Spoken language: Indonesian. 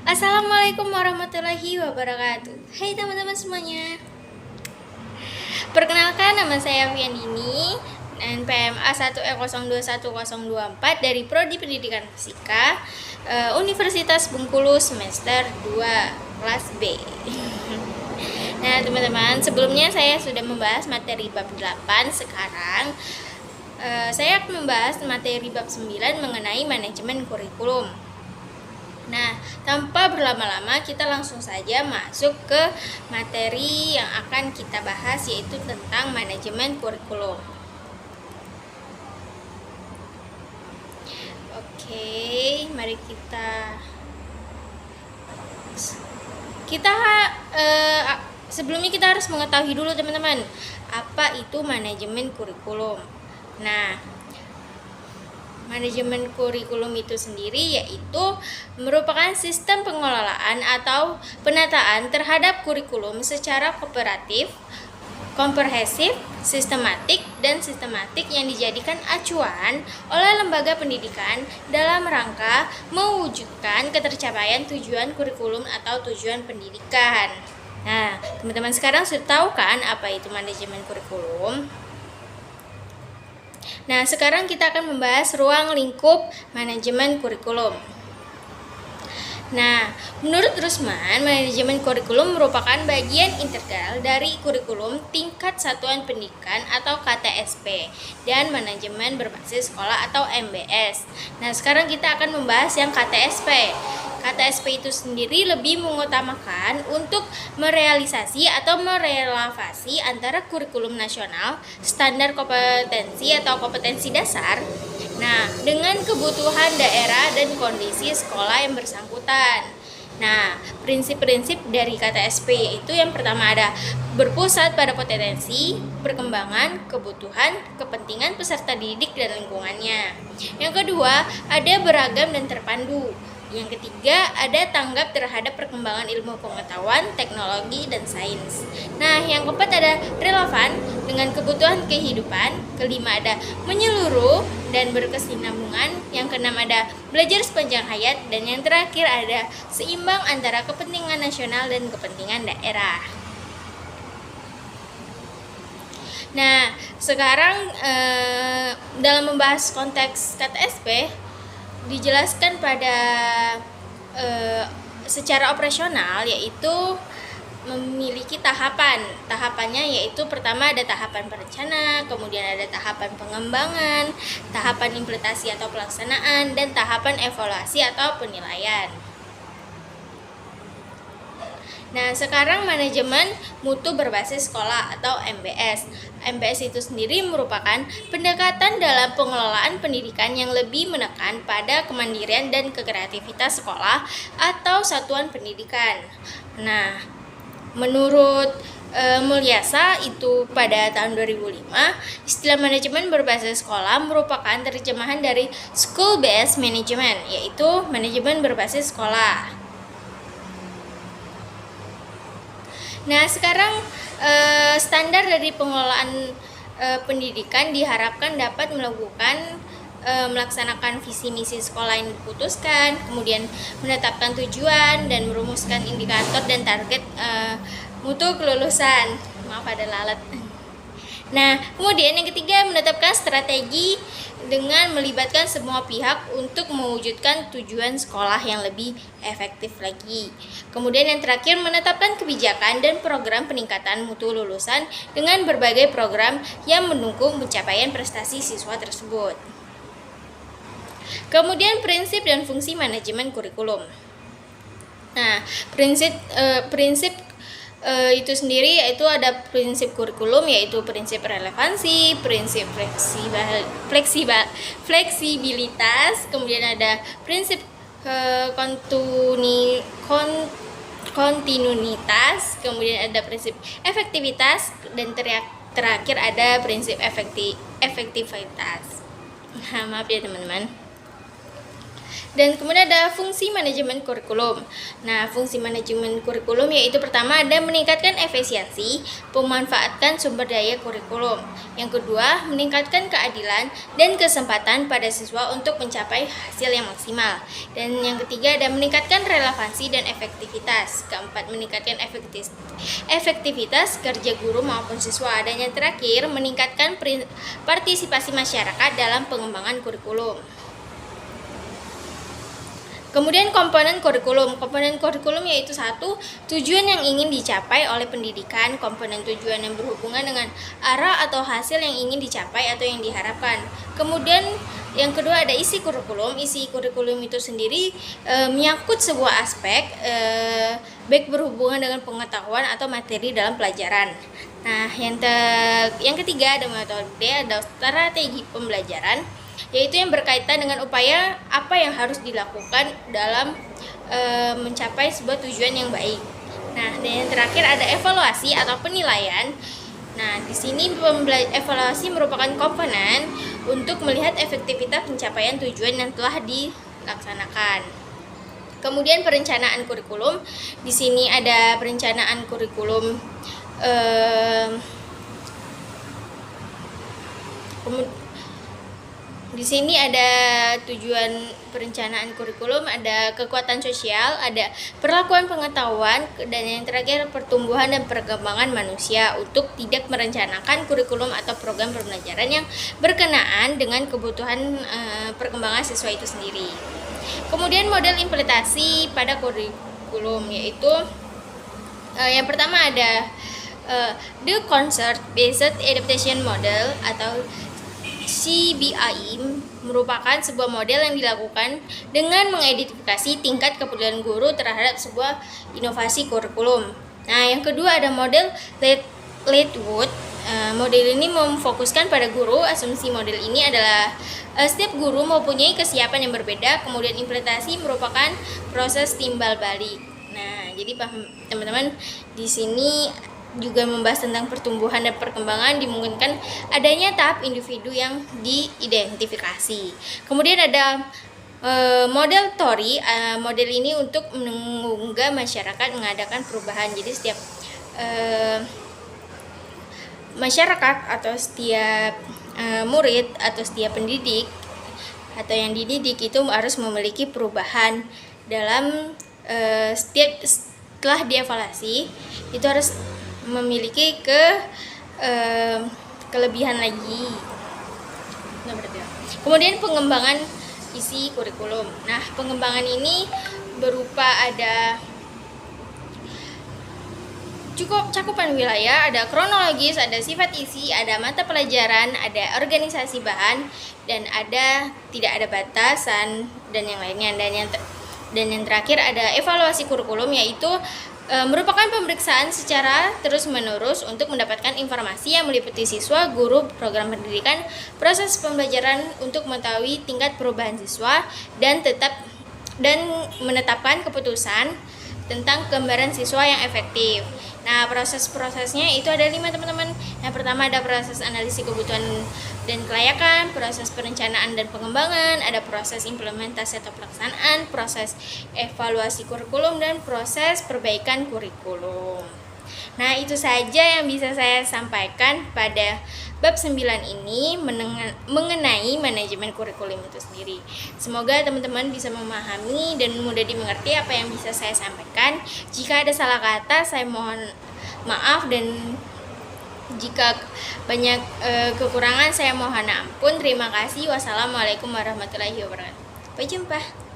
Assalamualaikum warahmatullahi wabarakatuh. Hai teman-teman semuanya. Perkenalkan, nama saya Fiandini, NPMA 1E021024 dari Prodi Pendidikan Fisika, Universitas Bengkulu semester 2 kelas B. Nah, teman-teman, sebelumnya saya sudah membahas materi bab 8. Sekarang saya akan membahas materi bab 9 mengenai manajemen kurikulum. Nah, tanpa berlama-lama kita langsung saja masuk ke materi yang akan kita bahas, yaitu tentang manajemen kurikulum. Oke, mari sebelumnya kita harus mengetahui dulu teman-teman, apa itu manajemen kurikulum. Nah, manajemen kurikulum itu sendiri yaitu merupakan sistem pengelolaan atau penataan terhadap kurikulum secara kooperatif, komprehensif, sistematik yang dijadikan acuan oleh lembaga pendidikan dalam rangka mewujudkan ketercapaian tujuan kurikulum atau tujuan pendidikan. Nah, teman-teman sekarang sudah tahu kan apa itu manajemen kurikulum? Nah, sekarang kita akan membahas ruang lingkup manajemen kurikulum. Nah, menurut Rusman, manajemen kurikulum merupakan bagian integral dari kurikulum tingkat satuan pendidikan atau KTSP dan manajemen berbasis sekolah atau MBS. Nah, sekarang kita akan membahas yang KTSP. KTSP itu sendiri lebih mengutamakan untuk merealisasi atau merelevasi antara kurikulum nasional, standar kompetensi atau kompetensi dasar, dengan kebutuhan daerah dan kondisi sekolah yang bersangkutan. Nah, prinsip-prinsip dari KTSP yaitu yang pertama ada berpusat pada potensi, perkembangan, kebutuhan, kepentingan peserta didik dan lingkungannya. Yang kedua, ada beragam dan terpandu. Yang ketiga, ada tanggap terhadap perkembangan ilmu pengetahuan, teknologi, dan sains. Nah, yang keempat ada relevan dengan kebutuhan kehidupan. Kelima ada menyeluruh dan berkesinambungan. Yang keenam ada belajar sepanjang hayat. Dan yang terakhir ada seimbang antara kepentingan nasional dan kepentingan daerah. Nah, sekarang dalam membahas konteks KTSP, dijelaskan pada secara operasional, yaitu memiliki tahapannya yaitu pertama ada tahapan perencanaan, kemudian ada tahapan pengembangan, tahapan implementasi atau pelaksanaan, dan tahapan evaluasi atau penilaian. Nah, sekarang manajemen mutu berbasis sekolah atau MBS. MBS itu sendiri merupakan pendekatan dalam pengelolaan pendidikan yang lebih menekan pada kemandirian dan kreativitas sekolah atau satuan pendidikan. Nah, menurut Mulyasa itu pada tahun 2005, istilah manajemen berbasis sekolah merupakan terjemahan dari School Based Management, yaitu manajemen berbasis sekolah. Nah, sekarang standar dari pengelolaan pendidikan diharapkan dapat melaksanakan visi misi sekolah yang diputuskan, kemudian menetapkan tujuan dan merumuskan indikator dan target mutu kelulusan. Maaf ada lalat. Nah, kemudian yang ketiga menetapkan strategi dengan melibatkan semua pihak untuk mewujudkan tujuan sekolah yang lebih efektif lagi. Kemudian yang terakhir menetapkan kebijakan dan program peningkatan mutu lulusan dengan berbagai program yang mendukung pencapaian prestasi siswa tersebut. Kemudian prinsip dan fungsi manajemen kurikulum. Nah, prinsip itu sendiri yaitu ada prinsip kurikulum, yaitu prinsip relevansi, prinsip fleksibilitas, kemudian ada prinsip kontinuitas, kemudian ada prinsip efektivitas, dan terakhir ada prinsip efektivitas. Maaf ya teman-teman. Dan kemudian ada fungsi manajemen kurikulum. Nah, fungsi manajemen kurikulum yaitu pertama ada meningkatkan efisiensi, pemanfaatan sumber daya kurikulum. Yang kedua, meningkatkan keadilan dan kesempatan pada siswa untuk mencapai hasil yang maksimal. Dan yang ketiga ada meningkatkan relevansi dan efektivitas. Keempat, meningkatkan efektivitas kerja guru maupun siswa. Dan yang terakhir, meningkatkan partisipasi masyarakat dalam pengembangan kurikulum. Kemudian komponen kurikulum. Komponen kurikulum yaitu satu, tujuan yang ingin dicapai oleh pendidikan, komponen tujuan yang berhubungan dengan arah atau hasil yang ingin dicapai atau yang diharapkan. Kemudian yang kedua ada isi kurikulum. Isi kurikulum itu sendiri menyangkut sebuah aspek baik berhubungan dengan pengetahuan atau materi dalam pelajaran. Nah, yang ketiga ada metode, ada strategi pembelajaran, yaitu yang berkaitan dengan upaya apa yang harus dilakukan dalam mencapai sebuah tujuan yang baik. Nah, dan yang terakhir ada evaluasi atau penilaian. Nah, di sini evaluasi merupakan komponen untuk melihat efektivitas pencapaian tujuan yang telah dilaksanakan. Kemudian perencanaan kurikulum. Di sini ada perencanaan kurikulum di sini ada tujuan perencanaan kurikulum, ada kekuatan sosial, ada perlakuan pengetahuan, dan yang terakhir pertumbuhan dan perkembangan manusia untuk tidak merencanakan kurikulum atau program pembelajaran yang berkenaan dengan kebutuhan perkembangan siswa itu sendiri. Kemudian model implementasi pada kurikulum yaitu yang pertama ada the Concert Based Adaptation Model atau CBAI merupakan sebuah model yang dilakukan dengan mengidentifikasi tingkat kepedulian guru terhadap sebuah inovasi kurikulum. Nah, yang kedua ada model Lakewood. Model ini memfokuskan pada guru. Asumsi model ini adalah setiap guru mempunyai kesiapan yang berbeda. Kemudian implementasi merupakan proses timbal balik. Nah, jadi paham teman-teman, di sini juga membahas tentang pertumbuhan dan perkembangan, dimungkinkan adanya tahap individu yang diidentifikasi. Kemudian ada model Tori. Model ini untuk mengunggah masyarakat mengadakan perubahan. Jadi setiap masyarakat atau setiap murid atau setiap pendidik atau yang dididik itu harus memiliki perubahan dalam setelah dievaluasi itu harus memiliki kelebihan lagi. Kemudian pengembangan isi kurikulum. Nah, pengembangan ini berupa ada cukup cakupan wilayah, ada kronologis, ada sifat isi, ada mata pelajaran, ada organisasi bahan, dan tidak ada batasan dan yang lainnya. Dan yang terakhir ada evaluasi kurikulum, yaitu merupakan pemeriksaan secara terus-menerus untuk mendapatkan informasi yang meliputi siswa, guru, program pendidikan, proses pembelajaran untuk mengetahui tingkat perubahan siswa dan menetapkan keputusan tentang gambaran siswa yang efektif. Nah, proses-prosesnya itu ada 5 teman-teman. Yang pertama ada proses analisis kebutuhan dan kelayakan, proses perencanaan dan pengembangan, ada proses implementasi atau pelaksanaan, proses evaluasi kurikulum, dan proses perbaikan kurikulum. Nah, itu saja yang bisa saya sampaikan pada bab 9 ini mengenai manajemen kurikulum itu sendiri. Semoga teman-teman bisa memahami dan mudah dimengerti apa yang bisa saya sampaikan. Jika ada salah kata, saya mohon maaf, dan jika banyak kekurangan, saya mohon ampun. Terima kasih. Wassalamualaikum warahmatullahi wabarakatuh. Sampai jumpa.